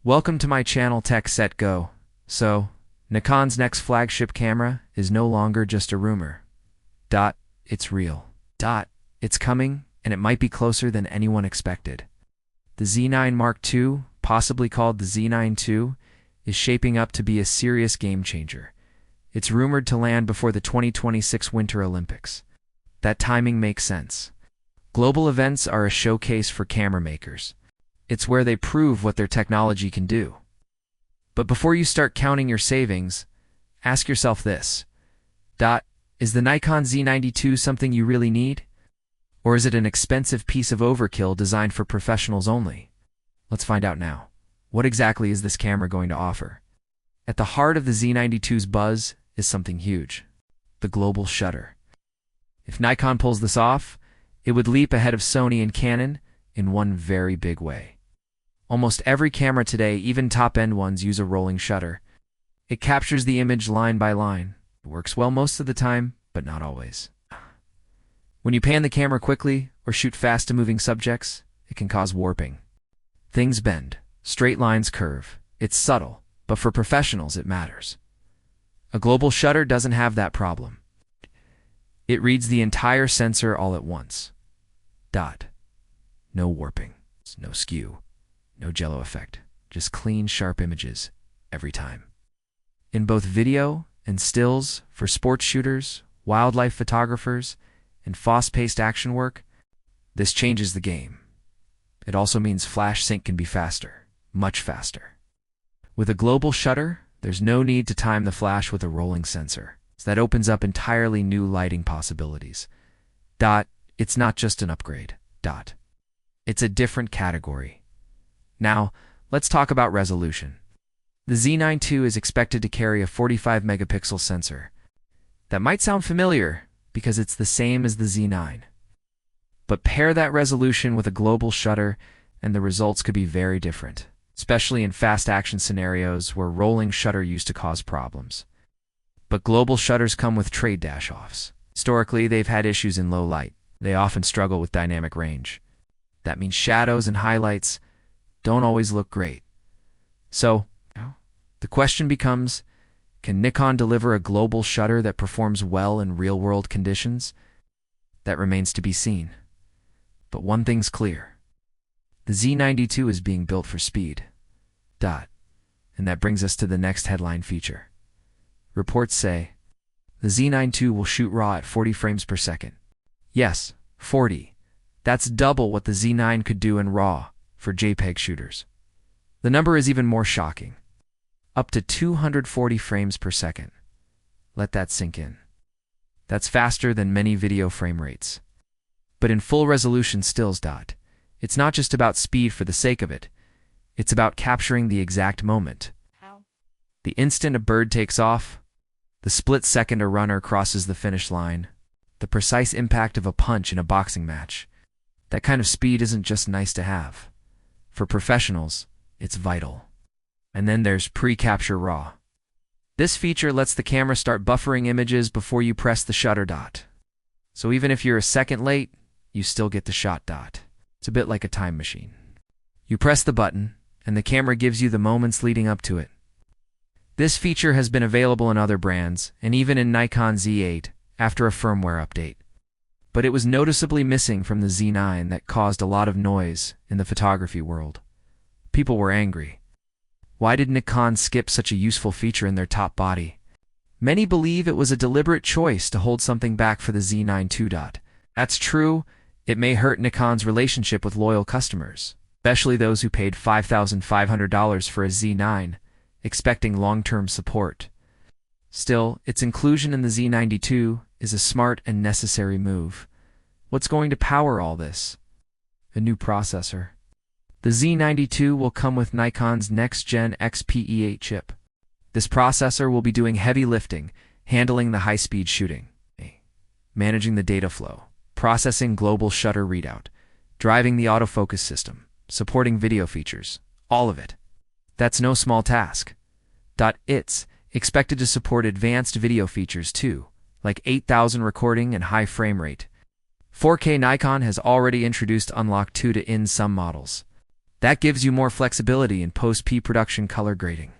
Welcome to my channel Tech Set Go. So, Nikon's next flagship camera is no longer just a rumor. It's real. It's coming, and it might be closer than anyone expected. The Z9 Mark II, possibly called the Z9 II, is shaping up to be a serious game changer. It's rumored to land before the 2026 Winter Olympics. That timing makes sense. Global events are a showcase for camera makers. It's where they prove what their technology can do. But before you start counting your savings, ask yourself this. Is the Nikon Z92 something you really need? Or is it an expensive piece of overkill designed for professionals only? Let's find out now. What exactly is this camera going to offer? At the heart of the Z92's buzz is something huge: the global shutter. If Nikon pulls this off, it would leap ahead of Sony and Canon in one very big way. Almost every camera today, even top-end ones, use a rolling shutter. It captures the image line by line. It works well most of the time, but not always. When you pan the camera quickly or shoot fast to moving subjects, it can cause warping. Things bend, straight lines curve. It's subtle, but for professionals it matters. A global shutter doesn't have that problem. It reads the entire sensor all at once. No warping, no skew, no jello effect, just clean, sharp images every time. In both video and stills, for sports shooters, wildlife photographers, and fast-paced action work, this changes the game. It also means flash sync can be faster, much faster. With a global shutter, there's no need to time the flash with a rolling sensor. So that opens up entirely new lighting possibilities. It's not just an upgrade. It's a different category. Now, let's talk about resolution. The Z9 II is expected to carry a 45 megapixel sensor. That might sound familiar because it's the same as the Z9. But pair that resolution with a global shutter and the results could be very different, especially in fast action scenarios where rolling shutter used to cause problems. But global shutters come with trade dash-offs. Historically, they've had issues in low light. They often struggle with dynamic range. That means shadows and highlights don't always look great. So, the question becomes, can Nikon deliver a global shutter that performs well in real-world conditions? That remains to be seen. But one thing's clear. The Z92 is being built for speed. And that brings us to the next headline feature. Reports say the Z9 II will shoot RAW at 40 frames per second. Yes, 40. That's double what the Z9 could do in RAW for JPEG shooters. The number is even more shocking. Up to 240 frames per second. Let that sink in. That's faster than many video frame rates. But in full resolution stills. It's not just about speed for the sake of it. It's about capturing the exact moment. The instant a bird takes off, the split second a runner crosses the finish line, the precise impact of a punch in a boxing match. That kind of speed isn't just nice to have. For professionals, it's vital. And then there's pre-capture RAW. This feature lets the camera start buffering images before you press the shutter. So even if you're a second late, you still get the shot. It's a bit like a time machine. You press the button, and the camera gives you the moments leading up to it. This feature has been available in other brands, and even in Nikon Z8, after a firmware update. But it was noticeably missing from the Z9 that caused a lot of noise in the photography world. People were angry. Why did Nikon skip such a useful feature in their top body? Many believe it was a deliberate choice to hold something back for the Z9 II. That's true. It may hurt Nikon's relationship with loyal customers, especially those who paid $5,500 for a Z9, expecting long-term support. Still, its inclusion in the Z92 is a smart and necessary move. What's going to power all this? A new processor. The Z92 will come with Nikon's next-gen XPE8 chip. This processor will be doing heavy lifting, handling the high-speed shooting, managing the data flow, processing global shutter readout, driving the autofocus system, supporting video features, all of it. That's no small task. It's expected to support advanced video features too, like 8,000 recording and high frame rate. 4K Nikon has already introduced Unlock 2 in some models. That gives you more flexibility in post-production color grading.